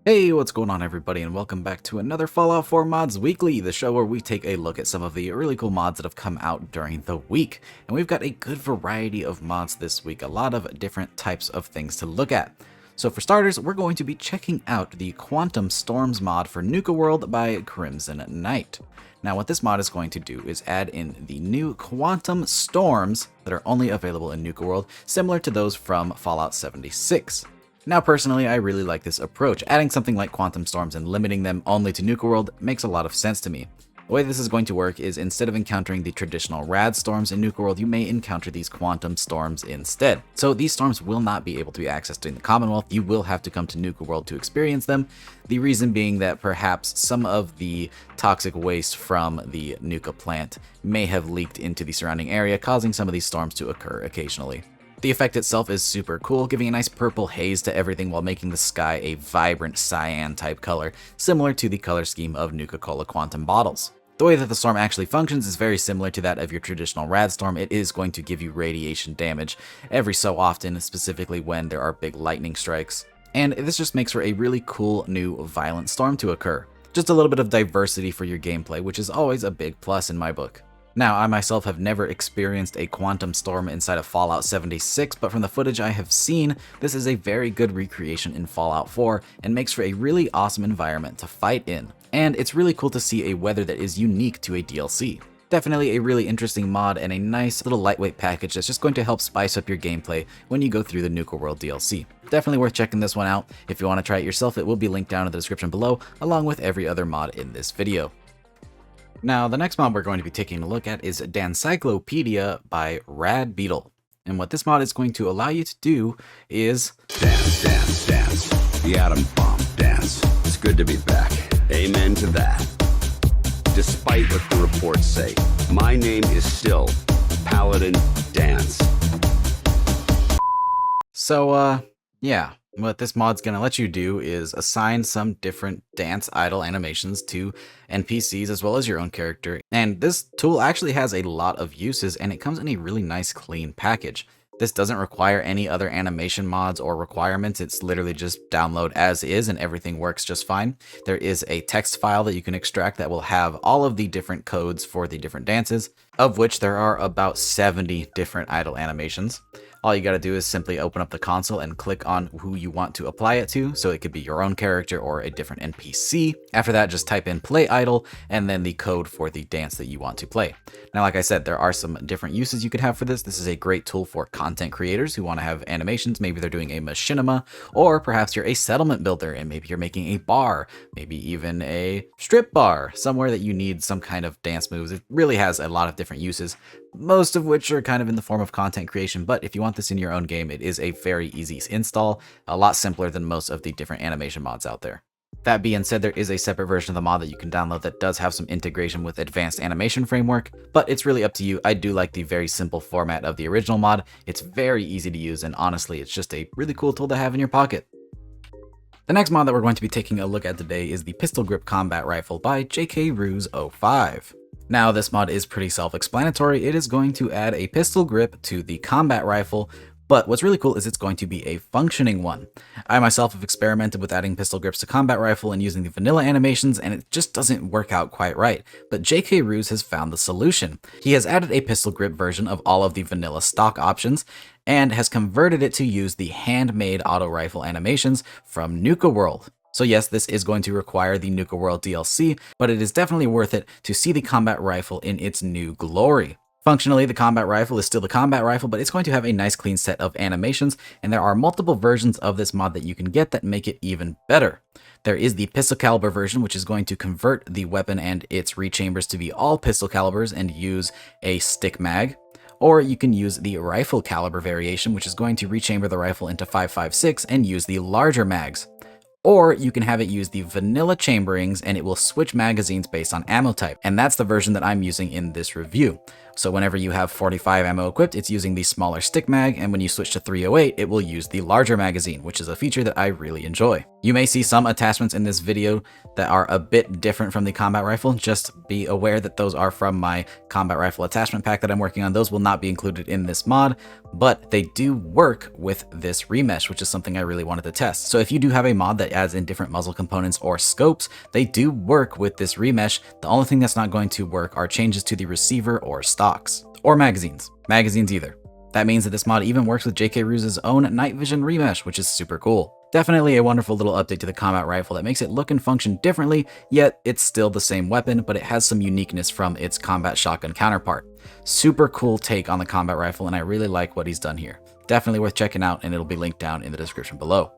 Hey, what's going on everybody, and welcome back to another Fallout 4 Mods Weekly, the show where we take a look at some of the really cool mods that have come out during the week. And we've got a good variety of mods this week, a lot of different types of things to look at. So for starters, we're going to be checking out the Quantum Storms mod for Nuka-World by Crimson Knight. Now what this mod is going to do is add in the new Quantum Storms that are only available in Nuka-World, similar to those from Fallout 76. Now personally, I really like this approach. Adding something like Quantum Storms and limiting them only to Nuka-World makes a lot of sense to me. The way this is going to work is instead of encountering the traditional rad storms in Nuka-World, you may encounter these Quantum Storms instead. So these storms will not be able to be accessed in the Commonwealth, you will have to come to Nuka-World to experience them. The reason being that perhaps some of the toxic waste from the Nuka plant may have leaked into the surrounding area, causing some of these storms to occur occasionally. The effect itself is super cool, giving a nice purple haze to everything while making the sky a vibrant cyan type color, similar to the color scheme of Nuka-Cola Quantum bottles. The way that the storm actually functions is very similar to that of your traditional rad storm. It is going to give you radiation damage every so often, specifically when there are big lightning strikes. And this just makes for a really cool new violent storm to occur. Just a little bit of diversity for your gameplay, which is always a big plus in my book. Now, I myself have never experienced a quantum storm inside of Fallout 76, but from the footage I have seen, this is a very good recreation in Fallout 4 and makes for a really awesome environment to fight in. And it's really cool to see a weather that is unique to a DLC. Definitely a really interesting mod and a nice little lightweight package that's just going to help spice up your gameplay when you go through the Nuka-World DLC. Definitely worth checking this one out. If you want to try it yourself, it will be linked down in the description below, along with every other mod in this video. Now, the next mod we're going to be taking a look at is Dancyclopedia by radbeetle. And what this mod is going to allow you to do is dance, dance, dance. The atom bomb dance. It's good to be back. Amen to that. Despite what the reports say, my name is still Paladin Dance. So, yeah. What this mod's going to let you do is assign some different dance idle animations to NPCs as well as your own character. And this tool actually has a lot of uses, and it comes in a really nice clean package. This doesn't require any other animation mods or requirements. It's literally just download as is and everything works just fine. There is a text file that you can extract that will have all of the different codes for the different dances, of which there are about 70 different idle animations. All you gotta do is simply open up the console and click on who you want to apply it to, so it could be your own character or a different NPC. After that, just type in play idle and then the code for the dance that you want to play. Now, like I said, there are some different uses you could have for this. This is a great tool for content creators who want to have animations. Maybe they're doing a machinima, or perhaps you're a settlement builder and maybe you're making a bar, maybe even a strip bar, somewhere that you need some kind of dance moves. It really has a lot of different uses, most of which are kind of in the form of content creation, but if you want this in your own game, it is a very easy install, a lot simpler than most of the different animation mods out there. That being said, there is a separate version of the mod that you can download that does have some integration with Advanced Animation Framework, but it's really up to you. I do like the very simple format of the original mod. It's very easy to use, and honestly, it's just a really cool tool to have in your pocket. The next mod that we're going to be taking a look at today is the Pistol Grip Combat Rifle by JK-Ruse05. Now, this mod is pretty self-explanatory. It is going to add a pistol grip to the combat rifle, but what's really cool is it's going to be a functioning one. I myself have experimented with adding pistol grips to combat rifle and using the vanilla animations, and it just doesn't work out quite right. But JK Ruse has found the solution. He has added a pistol grip version of all of the vanilla stock options, and has converted it to use the handmade auto rifle animations from Nuka-World. So yes, this is going to require the Nuka-World DLC, but it is definitely worth it to see the combat rifle in its new glory. Functionally, the combat rifle is still the combat rifle, but it's going to have a nice clean set of animations, and there are multiple versions of this mod that you can get that make it even better. There is the pistol caliber version, which is going to convert the weapon and its rechambers to be all pistol calibers and use a stick mag. Or you can use the rifle caliber variation, which is going to rechamber the rifle into 5.56 and use the larger mags. Or you can have it use the vanilla chamberings and it will switch magazines based on ammo type, and that's the version that I'm using in this review. So whenever you have 45 ammo equipped, it's using the smaller stick mag, and when you switch to 308, it will use the larger magazine, which is a feature that I really enjoy. You may see some attachments in this video that are a bit different from the combat rifle. Just be aware that those are from my combat rifle attachment pack that I'm working on. Those will not be included in this mod, but they do work with this remesh, which is something I really wanted to test. So if you do have a mod that adds in different muzzle components or scopes, they do work with this remesh. The only thing that's not going to work are changes to the receiver or stocks, or magazines either. That means that this mod even works with J.K. Rooz's own night vision remesh, which is super cool. Definitely a wonderful little update to the combat rifle that makes it look and function differently, yet it's still the same weapon, but it has some uniqueness from its combat shotgun counterpart. Super cool take on the combat rifle, and I really like what he's done here. Definitely worth checking out, and it'll be linked down in the description below.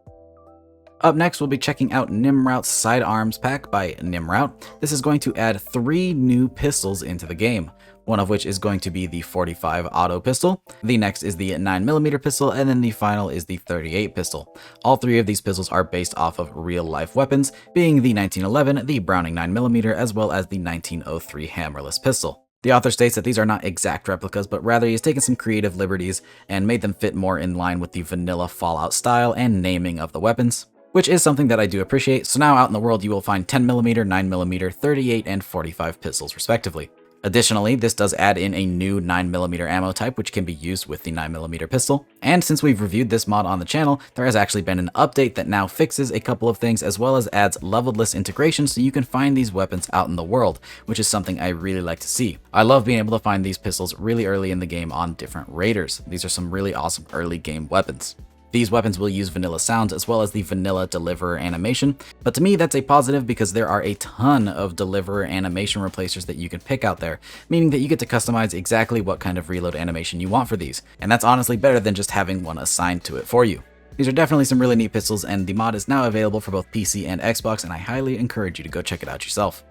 Up next, we'll be checking out Nimrout's Sidearms Pack by Nimrout. This is going to add 3 new pistols into the game, one of which is going to be the 45 auto pistol, the next is the 9mm pistol, and then the final is the 38 pistol. All 3 of these pistols are based off of real-life weapons, being the 1911, the Browning 9mm, as well as the 1903 hammerless pistol. The author states that these are not exact replicas, but rather he has taken some creative liberties and made them fit more in line with the vanilla Fallout style and naming of the weapons, which is something that I do appreciate. So now out in the world you will find 10mm, 9mm, 38, and 45 pistols respectively. Additionally, this does add in a new 9mm ammo type, which can be used with the 9mm pistol. And since we've reviewed this mod on the channel, there has actually been an update that now fixes a couple of things, as well as adds leveled list integration so you can find these weapons out in the world, which is something I really like to see. I love being able to find these pistols really early in the game on different raiders. These are some really awesome early game weapons. These weapons will use vanilla sounds as well as the vanilla deliverer animation, but to me that's a positive because there are a ton of deliverer animation replacers that you can pick out there, meaning that you get to customize exactly what kind of reload animation you want for these, and that's honestly better than just having one assigned to it for you. These are definitely some really neat pistols, and the mod is now available for both PC and Xbox, and I highly encourage you to go check it out yourself.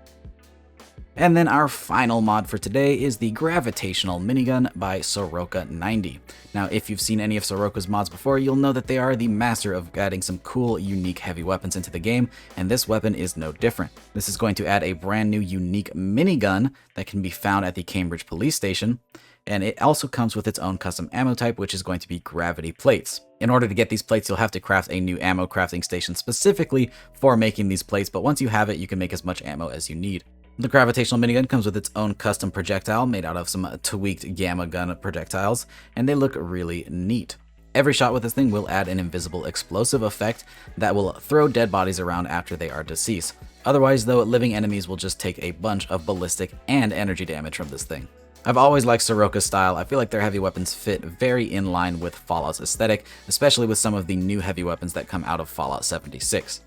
And then our final mod for today is the Gravitational Minigun by Soroka90. Now, if you've seen any of Soroka's mods before, you'll know that they are the master of adding some cool, unique heavy weapons into the game, and this weapon is no different. This is going to add a brand new, unique minigun that can be found at the Cambridge Police Station, and it also comes with its own custom ammo type, which is going to be gravity plates. In order to get these plates, you'll have to craft a new ammo crafting station specifically for making these plates, but once you have it, you can make as much ammo as you need. The Gravitational Minigun comes with its own custom projectile made out of some tweaked gamma gun projectiles, and they look really neat. Every shot with this thing will add an invisible explosive effect that will throw dead bodies around after they are deceased. Otherwise, though, living enemies will just take a bunch of ballistic and energy damage from this thing. I've always liked Soroka's style. I feel like their heavy weapons fit very in line with Fallout's aesthetic, especially with some of the new heavy weapons that come out of Fallout 76.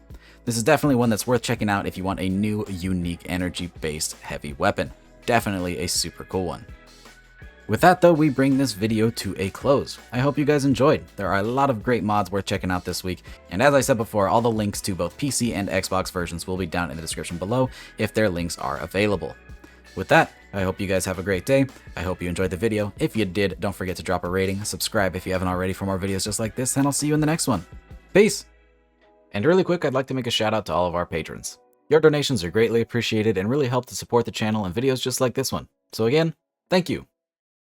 This is definitely one that's worth checking out if you want a new, unique, energy-based heavy weapon. Definitely a super cool one. With that though, we bring this video to a close. I hope you guys enjoyed. There are a lot of great mods worth checking out this week, and as I said before, all the links to both PC and Xbox versions will be down in the description below if their links are available. With that, I hope you guys have a great day. I hope you enjoyed the video. If you did, don't forget to drop a rating, subscribe if you haven't already for more videos just like this, and I'll see you in the next one. Peace! And really quick, I'd like to make a shout out to all of our patrons. Your donations are greatly appreciated and really help to support the channel and videos just like this one. So again, thank you.